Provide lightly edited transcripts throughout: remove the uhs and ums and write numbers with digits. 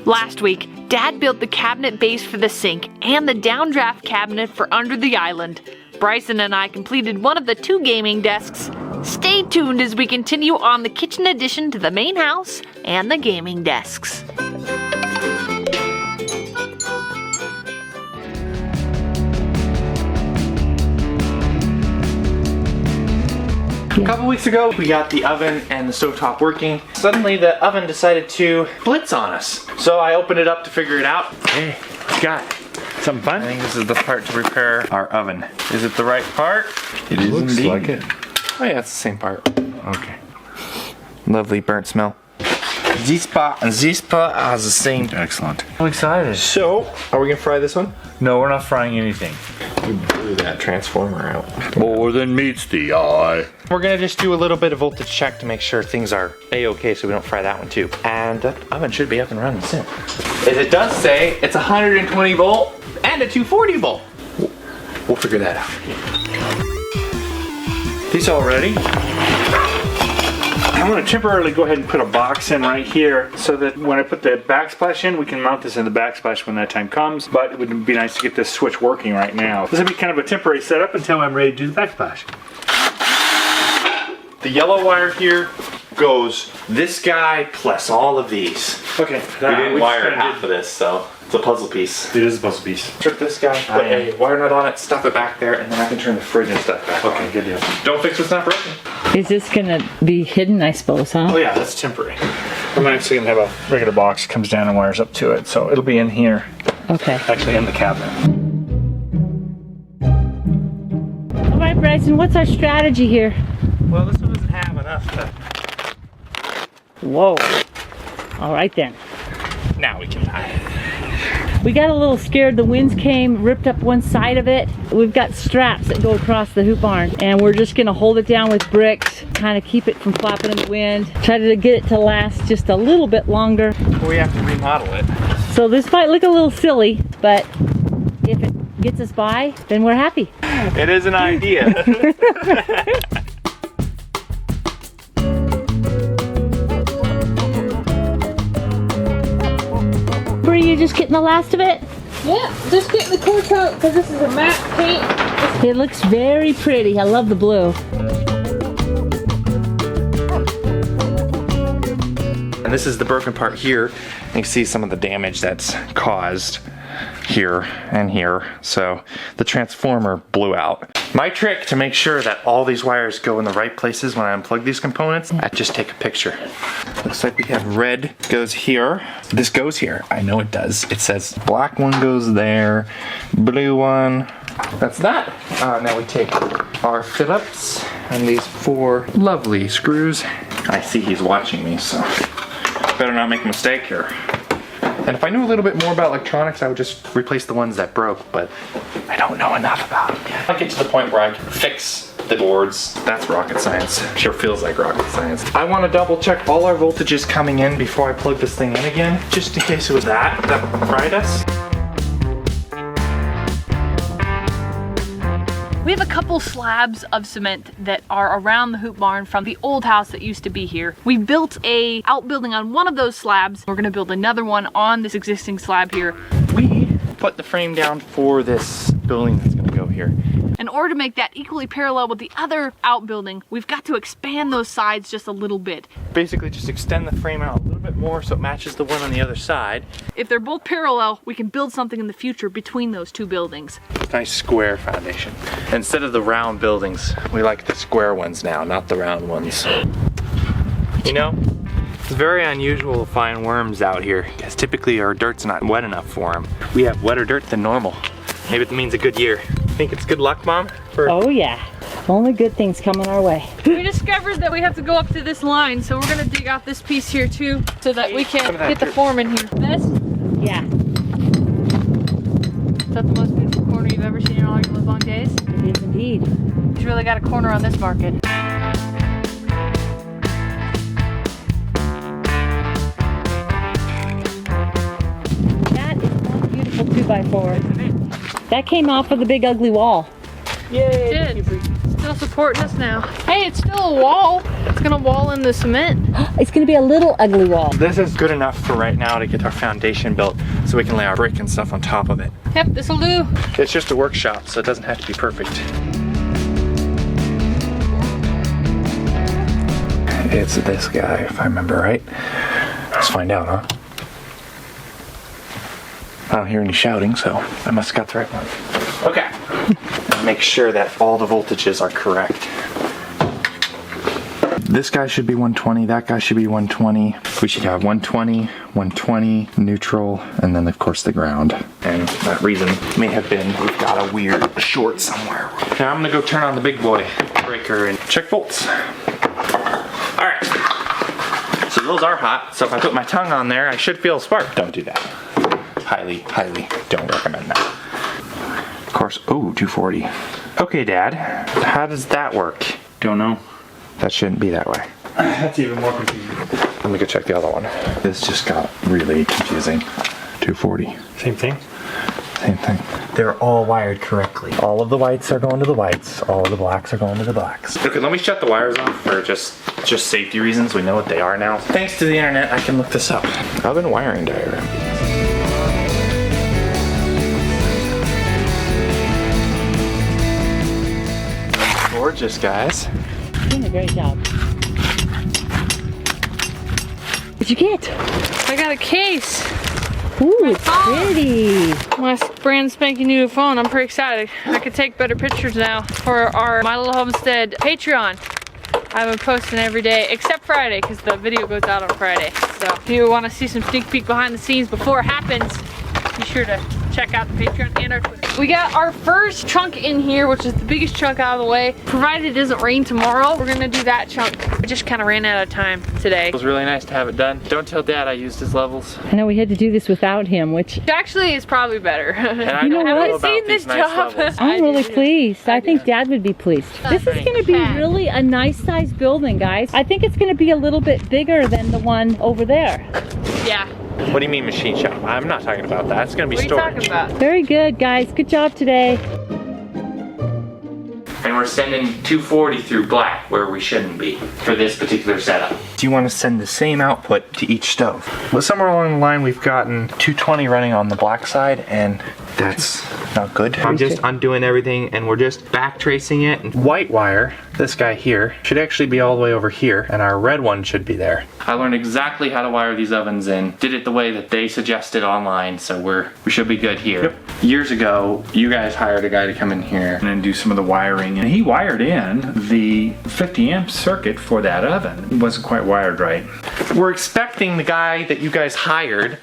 Last week, Dad built the cabinet base for the sink and the downdraft cabinet for under the island. Bryson and I completed one of the 2 gaming desks. Stay tuned as we continue on the kitchen addition to the main house and the gaming desks. A couple weeks ago, we got the oven and the stovetop working. Suddenly, the oven decided to blitz on us. So I opened it up to figure it out. Hey, got it. Something fun? I think this is the part to repair our oven. Is it the right part? It is looks indeed. like it. Oh yeah, it's the same part. Okay. Lovely burnt smell. This part and this part are the same. Excellent. I'm excited. So, are we gonna fry this one? No, we're not frying anything. We blew that transformer out. More than meets the eye. We're gonna just do a little bit of voltage check to make sure things are a-okay so we don't fry that one too. And that oven should be up and running soon. As it does say, it's 120 volt and a 240 volt. We'll figure that out. These all ready? I'm going to temporarily go ahead and put a box in right here so that when I put the backsplash in, we can mount this in the backsplash when that time comes. But it would be nice to get this switch working right now. This will be kind of a temporary setup until I'm ready to do the backsplash. The yellow wire here goes this guy plus all of these. Okay. We didn't wire half of this, so it's a puzzle piece. It is a puzzle piece. Strip this guy, put a wire nut on it, stuff it back there, and then I can turn the fridge and stuff back on. Okay, good deal. Don't fix what's not broken. Is this gonna be hidden, I suppose, huh? Oh yeah, that's temporary. I'm actually going to have a regular box, comes down and wires up to it. So it'll be in here. Okay. Actually in the cabinet. All right, Bryson, what's our strategy here? Well, this one doesn't have enough to... Whoa. All right then. Now we can tie it. We got a little scared. The winds came, ripped up one side of it. We've got straps that go across the hoop barn, and we're just gonna hold it down with bricks, kind of keep it from flapping in the wind. Try to get it to last just a little bit longer. We have to remodel it. So this might look a little silly, but if it gets us by, then we're happy. It is an idea. Bree, you just getting the last of it? Yeah, just getting the core coat because this is a matte paint. It looks very pretty. I love the blue. And this is the broken part here. You can see some of the damage that's caused here and here. So the transformer blew out. My trick to make sure that all these wires go in the right places when I unplug these components, I just take a picture. Looks like we have red goes here. This goes here. I know it does. It says black one goes there, blue one. That's that. Now we take our Phillips and these 4 lovely screws. I see he's watching me, so better not make a mistake here. And if I knew a little bit more about electronics, I would just replace the ones that broke, but I don't know enough about them yet. I get to the point where I can fix the boards. That's rocket science. Sure feels like rocket science. I want to double check all our voltages coming in before I plug this thing in again, just in case it was that fried us. We have a couple slabs of cement that are around the hoop barn from the old house that used to be here. We built a outbuilding on one of those slabs. We're gonna build another one on this existing slab here. We put the frame down for this building that's gonna go here. In order to make that equally parallel with the other outbuilding, we've got to expand those sides just a little bit. Basically just extend the frame out a little bit more so it matches the one on the other side. If they're both parallel, we can build something in the future between those 2 buildings. Nice square foundation. Instead of the round buildings, we like the square ones now, not the round ones. You know, it's very unusual to find worms out here because typically our dirt's not wet enough for them. We have wetter dirt than normal. Maybe it means a good year. Think it's good luck, Mom? Oh yeah, only good things coming our way. We discovered that we have to go up to this line, so we're gonna dig out this piece here too, so that we can get the form in here. This? Yeah, Is that the most beautiful corner you've ever seen in all your live long days? it is indeed. He's really got a corner on this market. That is one beautiful 2x4. That came off of the big ugly wall. It did. Still supporting us now. Hey, it's still a wall. It's gonna wall in the cement. It's gonna be a little ugly wall. This is good enough for right now to get our foundation built so we can lay our brick and stuff on top of it. Yep, this'll do. It's just a workshop, so it doesn't have to be perfect. It's this guy, if I remember right. Let's find out, huh? I don't hear any shouting, so I must have got the right one. Okay. And make sure that all the voltages are correct. This guy should be 120, that guy should be 120. We should have 120, 120, neutral, and then of course the ground. And that reason may have been we've got a weird short somewhere. Now I'm gonna go turn on the big boy breaker and check volts. All right, so those are hot, so if I put my tongue on there, I should feel a spark. Don't do that. Highly, highly don't recommend that. Of course, oh, 240. Okay, Dad, how does that work? Don't know. That shouldn't be that way. That's even more confusing. Let me go check the other one. This just got really confusing. 240. Same thing? Same thing. They're all wired correctly. All of the whites are going to the whites. All of the blacks are going to the blacks. Okay, let me shut the wires off for just safety reasons. We know what they are now. Thanks to the internet, I can look this up. Oven wiring diagram. Gorgeous, guys. Doing a great job. What'd you get? I got a case. Ooh, it's pretty. My brand spanking new phone. I'm pretty excited. I could take better pictures now for our My Little Homestead Patreon. I've been posting every day except Friday because the video goes out on Friday. So if you want to see some sneak peek behind the scenes before it happens, be sure to check out the Patreon and our Twitter. We got our first chunk in here, which is the biggest chunk out of the way. Provided it doesn't rain tomorrow, we're gonna do that chunk. We just kind of ran out of time today. It was really nice to have it done. Don't tell Dad I used his levels. I know we had to do this without him, which Actually is probably better. And I You know don't know what? about seen these this nice job. levels. I'm really pleased. I think Dad would be pleased. This is going to be really a nice sized building, guys. I think it's going to be a little bit bigger than the one over there. Yeah. What do you mean machine shop? I'm not talking about that. It's gonna be What are you storage. talking about? Very good, guys. Good job today. And we're sending 240 through black where we shouldn't be for this particular setup. Do you want to send the same output to each stove? Well, somewhere along the line we've gotten 220 running on the black side, and that's not good. I'm just undoing everything and we're just back tracing it. White wire, this guy here, should actually be all the way over here, and our red one should be there. I learned exactly how to wire these ovens in. Did it the way that they suggested online, so we should be good here. Yep. Years ago, you guys hired a guy to come in here. And then do some of the wiring. And he wired in the 50 amp circuit for that oven. It wasn't quite wired right. We're expecting the guy that you guys hired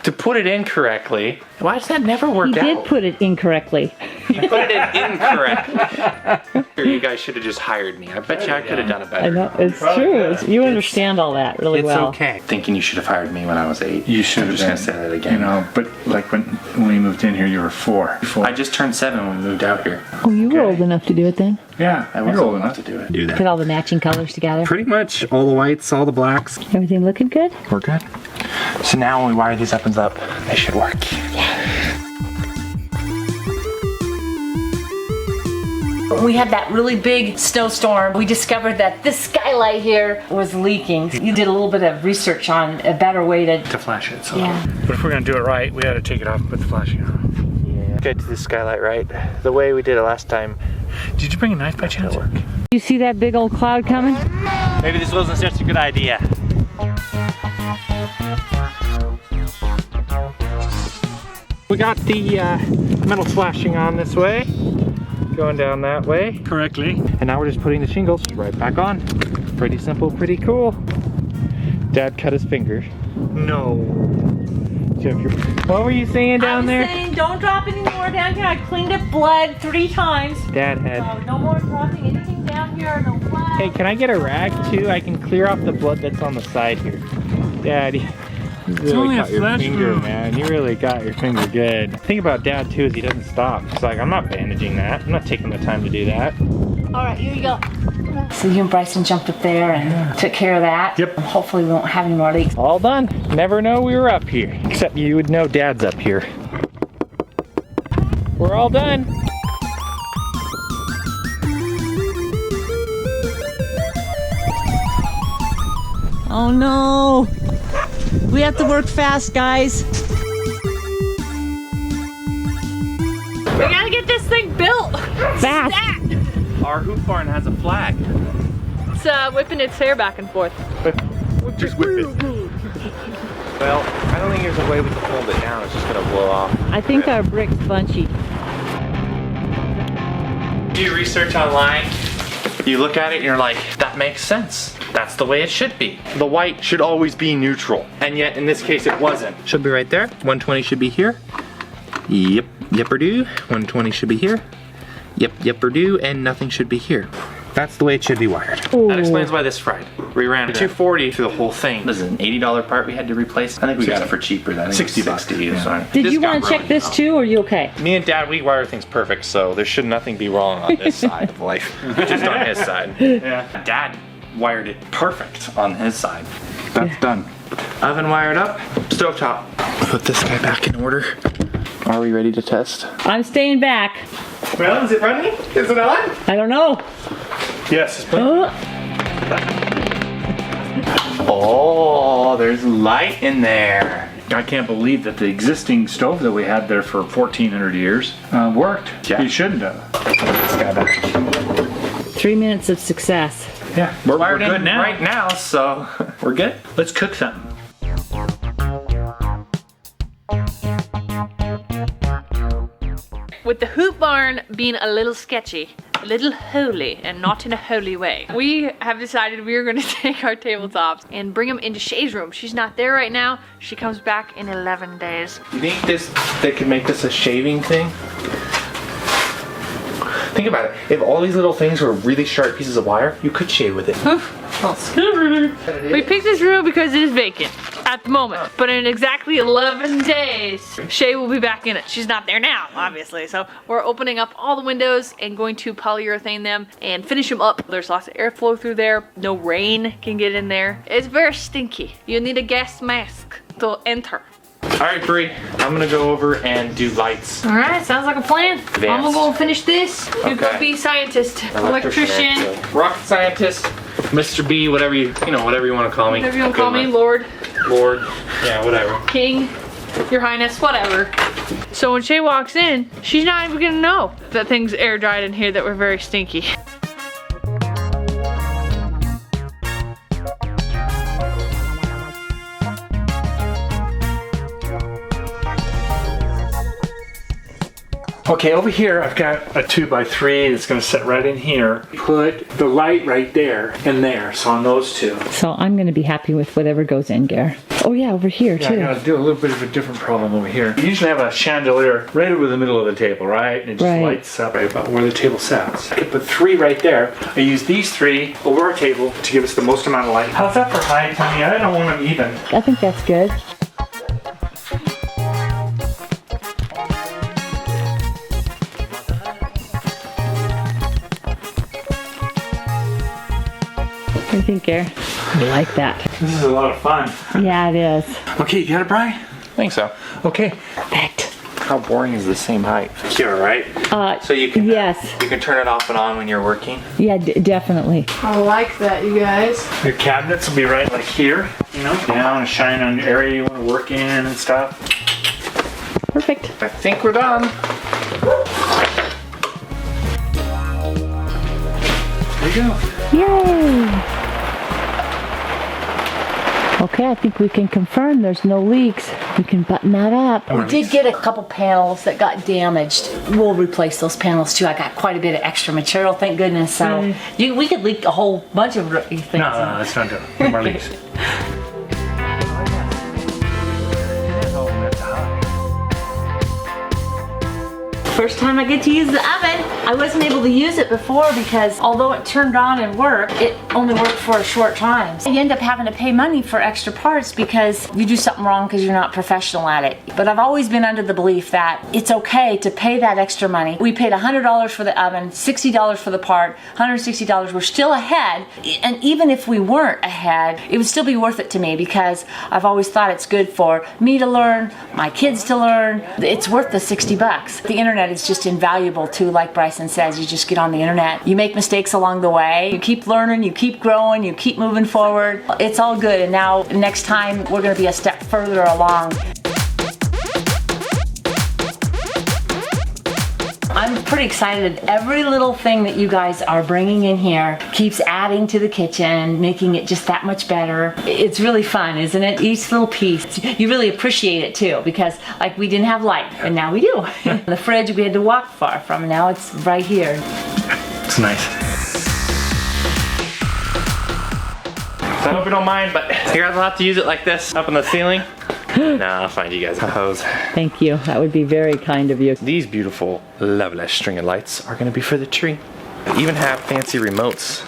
to put it in correctly. Why does that never work He out? did put it incorrectly. You put it in incorrectly. You guys should have just hired me. I bet you I could have done it I better. know, it's true. You understand all that really It's well. okay. Thinking you should have hired me when I was 8. You should I'm have just gonna been. say that again. You know, but like when we moved in here, you were 4. I just turned 7 when we moved out here. Oh, you were Okay. old enough to do it then? Yeah, I you're wasn't old old enough. enough to do it. Put all the matching colors together. Pretty much all the whites, all the blacks. Everything looking good? We're good. So now when we wire these ovens up, they should work. When we had that really big snowstorm, we discovered that this skylight here was leaking. You did a little bit of research on a better way to... To flash it. So. Yeah. But if we're gonna do it right, we had to take it off and put the flashing on. Yeah. Good to the skylight, right? The way we did it last time. Did you bring a knife by chance? Work. You see that big old cloud coming? Maybe this wasn't such a good idea. We got the metal flashing on this way, going down that way. Correctly. And now we're just putting the shingles right back on. Pretty simple, pretty cool. Dad cut his finger. No. What were you saying down there? saying don't drop any more down here. I cleaned up blood 3 times. Dad had... So no more dropping anything down here, no blood. Hey, can I get a rag too? I can clear off the blood that's on the side here. Dad, you really only a got your flesh finger, wound. man. You really got your finger good. The thing about Dad too is he doesn't stop. He's like, I'm not bandaging that. I'm not taking the time to do that. All right, here you go. So you and Bryson jumped up there and took care of that. Yep. Hopefully we won't have any more leaks. All done. Never know we were up here. Except you would know Dad's up here. We're all done. Oh no. We have to work fast, guys. We gotta get this thing built. Fast. Our hoop barn has a flag. It's whipping its hair back and forth. Just whip it. Well, I don't think there's a way we can hold it down. It's just gonna blow off. I think our brick's bunchy. Do research online. You look at it and you're like, that makes sense. That's the way it should be. The white should always be neutral. And yet in this case it wasn't. Should be right there. 120 should be here. Yep, yepper-do. 120 should be here. Yep, yepper-do. And nothing should be here. That's the way it should be wired. Ooh. That explains why this fried. We ran $240 through the whole thing. This is an $80 part we had to replace. I think we got it for cheaper than 60 bucks. 60. Yeah. Did you want to check this too, or are you okay? Me and Dad, we wire things perfect, so there should nothing be wrong on this side of life. Just on his side. Yeah. Dad wired it perfect on his side. That's done. Oven wired up, stovetop. Put this guy back in order. Are we ready to test? I'm staying back. Well, is it running? Is it on? I don't know. Yes, it's plenty. Oh, there's light in there. I can't believe that the existing stove that we had there for 1,400 years worked. Yeah. You shouldn't have. This guy back. 3 minutes of success. Yeah, we're Wired good in now. right now, so we're good. Let's cook something. With the hoop barn being a little sketchy, a little holy, and not in a holy way, we have decided we are going to take our tabletops and bring them into Shay's room. She's not there right now. She comes back in 11 days. You think they could make this a shaving thing? Think about it. If all these little things were really sharp pieces of wire, you could shave with it. We picked this room because it is vacant at the moment, but in exactly 11 days, Shay will be back in it. She's not there now, obviously, so we're opening up all the windows and going to polyurethane them and finish them up. There's lots of airflow through there. No rain can get in there. It's very stinky. You need a gas mask to enter. All right, Bree, I'm gonna go over and do lights. All right, sounds like a plan. I'm gonna go and finish this. You go Okay. be scientist, electrician, rocket scientist, Mr. B, whatever you want to call me. whatever you want to call me, Lord, yeah, whatever. King, Your Highness, whatever. So when Shay walks in, she's not even gonna know that things air dried in here that were very stinky. Okay, over here I've got a 2x3 that's going to sit right in here. Put the light right there and there, so on those two. So I'm going to be happy with whatever goes in, Gare. Oh yeah, over here Yeah, too. I gotta do a little bit of a different problem over here. You usually have a chandelier right over the middle of the table, right? And it just Right. lights up right about where the table sits. I could put 3 right there. I use these 3 over our table to give us the most amount of light. How's that for height, honey? I don't want them even. I think that's good. What do you think, Gare? I like that. This is a lot of fun. Yeah, it is. Okay, you got it, Brian? I think so. Okay. Perfect. How boring is the same height? You're right. So you can Yes. you can turn it off and on when you're working. Yeah, definitely. I like that, you guys. Your cabinets will be right like here, you know, down and shine on your area you want to work in and stuff. Perfect. I think we're done. There you go. Yay! Okay, I think we can confirm there's no leaks. We can button that up. We did get a couple panels that got damaged. We'll replace those panels too. I got quite a bit of extra material, thank goodness. So we could leak a whole bunch of things. No, that's not good. No more leaks. First time I get to use the oven. I wasn't able to use it before because although it turned on and worked, it only worked for a short time. You end up having to pay money for extra parts because you do something wrong because you're not professional at it. But I've always been under the belief that it's okay to pay that extra money. We paid $100 for the oven, $60 for the part, $160. We're still ahead. And even if we weren't ahead, it would still be worth it to me because I've always thought it's good for me to learn, my kids to learn. It's worth the $60. The internet is just invaluable too, like Bryce Bryson says, you just get on the internet. You make mistakes along the way. You keep learning, you keep growing, you keep moving forward. It's all good. And now next time we're going to be a step further along. I'm pretty excited. Every little thing that you guys are bringing in here keeps adding to the kitchen, making it just that much better. It's really fun, isn't it? Each little piece. You really appreciate it too, because like we didn't have light, and now we do. The fridge we had to walk far from, and now it's right here. It's nice. So I hope you don't mind, but you guys will have to use it like this up in the ceiling. Nah, I'll find you guys a hose. Thank you. That would be very kind of you. These beautiful, lovely string of lights are gonna be for the tree. I even have fancy remotes.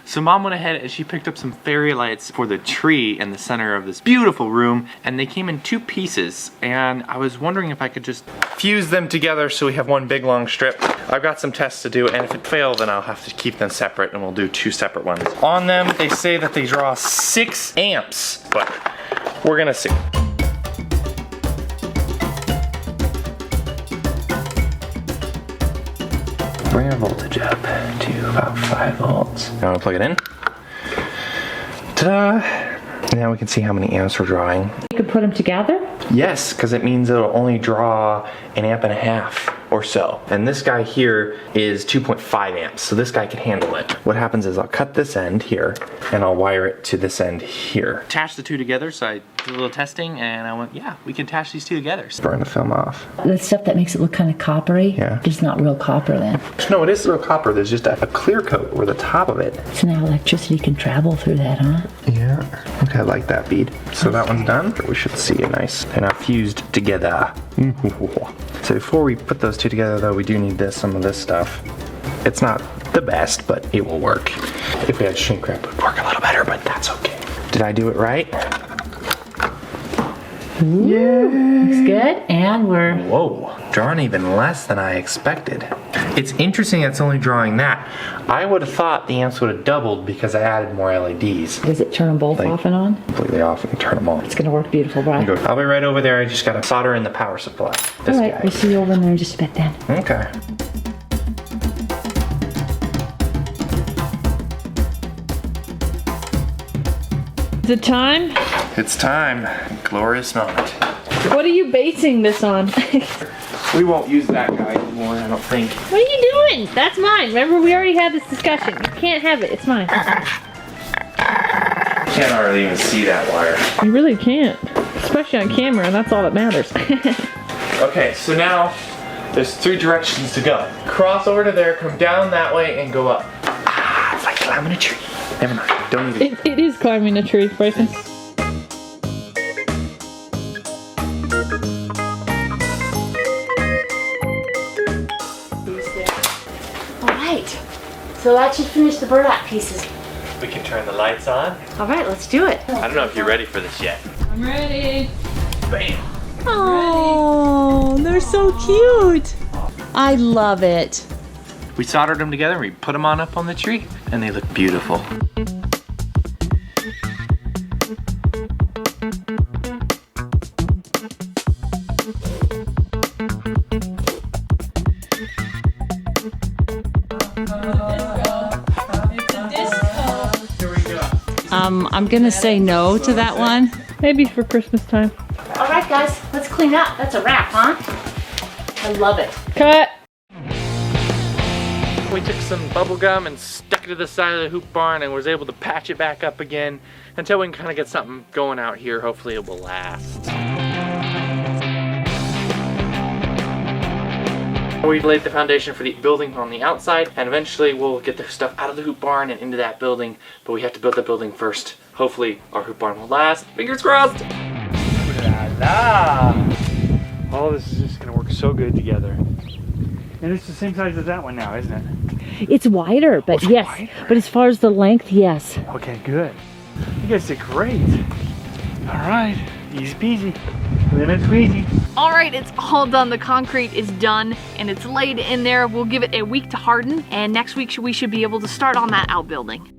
So Mom went ahead and she picked up some fairy lights for the tree in the center of this beautiful room, and they came in 2 pieces, and I was wondering if I could just fuse them together so we have one big long strip. I've got some tests to do, and if it fails, then I'll have to keep them separate, and we'll do 2 separate ones. On them, they say that they draw 6 amps, but we're gonna see. Bring our voltage up to about 5 volts. Now I'm gonna plug it in. Ta-da! Now we can see how many amps we're drawing. You could put them together? Yes, because it means it'll only draw 1.5 amps or so. And this guy here is 2.5 amps, so this guy can handle it. What happens is I'll cut this end here, and I'll wire it to this end here. Attach the 2 together, so I did a little testing, and I went, yeah, we can attach these 2 together. Burn the film off. The stuff that makes it look kind of coppery, Yeah. it's not real copper then. No, it is real copper. There's just a clear coat over the top of it. So now electricity can travel through that, huh? Yeah, okay, I like that bead. So that one's done. We should see a nice, they're now fused together. So before we put those 2 together though, we do need some of this stuff. It's not the best, but it will work. If we had shrink wrap, it would work a little better, but that's okay. Did I do it right? Looks good, and we're... Whoa, drawing even less than I expected. It's interesting it's only drawing that. I would have thought the amps would have doubled because I added more LEDs. Does it turn them both off and on? Completely off and turn them on. It's gonna work beautiful, Brian. I'll be right over there. I just gotta solder in the power supply. This Alright, guy. we'll see you over in there in just a bit then. Okay. Is it time? It's time. Glorious moment. What are you basing this on? We won't use that guy anymore, I don't think. What are you doing? That's mine. Remember, we already had this discussion. You can't have it. It's mine. Can't hardly even see that wire. You really can't. Especially on camera, and that's all that matters. Okay, so now there's 3 directions to go. Cross over to there, come down that way, and go up. Ah, it's like climbing a tree. Never mind, don't need it. It is climbing a tree, Bryson. Alright, so that should finish the burlap pieces. We can turn the lights on. Alright, let's do it. I don't know if you're ready for this yet. I'm ready. Bam! Oh, they're so cute. I love it. We soldered them together and we put them on up on the tree, and they look beautiful. I'm gonna say no to that one. Maybe for Christmas time. Alright guys, let's clean up. That's a wrap, huh? I love it. Cut. We took some bubble gum and stuck it to the side of the hoop barn and was able to patch it back up again until we can kind of get something going out here. Hopefully it will last. We laid the foundation for the building on the outside, and eventually we'll get the stuff out of the hoop barn and into that building, but we have to build the building first. Hopefully our hoop barn will last. Fingers crossed! All this is just gonna work so good together. And it's the same size as that one now, isn't it? It's wider, but it's yes. wider? But as far as the length, yes. Okay, good. You guys did great. All right, easy peasy. Lemon squeezy. All right, it's all done. The concrete is done and it's laid in there. We'll give it a week to harden, and next week we should be able to start on that outbuilding.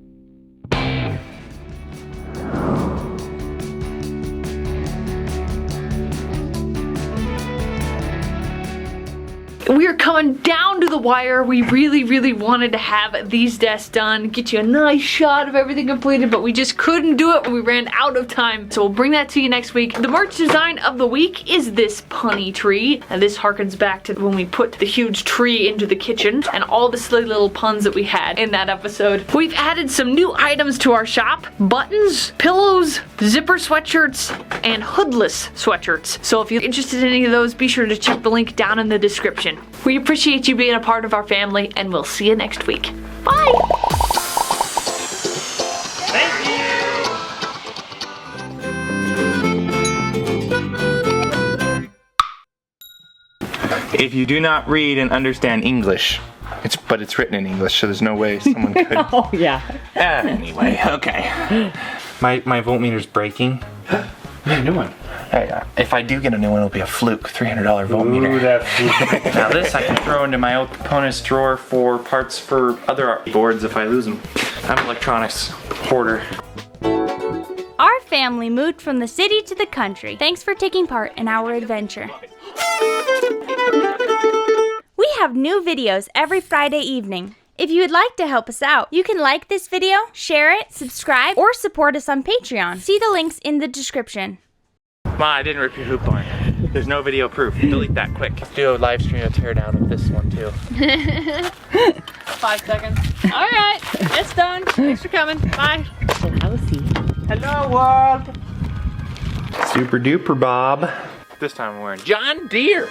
We are coming down to the wire. We really wanted to have these desks done, get you a nice shot of everything completed, but we just couldn't do it when we ran out of time. So we'll bring that to you next week. The merch design of the week is this punny tree. And this harkens back to when we put the huge tree into the kitchen and all the silly little puns that we had in that episode. We've added some new items to our shop: buttons, pillows, zipper sweatshirts, and hoodless sweatshirts. So if you're interested in any of those, be sure to check the link down in the description. We appreciate you being a part of our family, and we'll see you next week. Bye! Thank you. If you do not read and understand English, but it's written in English, so there's no way someone could. Oh, yeah. Anyway, okay. My voltmeter's breaking. Hey, new one. If I do get a new one, it'll be a fluke $300 voltmeter. Ooh, that Now this I can throw into my old components drawer for parts for other boards if I lose them. I'm an electronics hoarder. Our family moved from the city to the country. Thanks for taking part in our adventure. We have new videos every Friday evening. If you would like to help us out, you can like this video, share it, subscribe, or support us on Patreon. See the links in the description. Ma, I didn't rip your hoop barn. There's no video proof. Delete that quick. Do a live stream of teardown of this one too. 5 seconds. All right, it's done. Thanks for coming. Bye. Hello world. Super duper Bob. This time I'm wearing John Deere.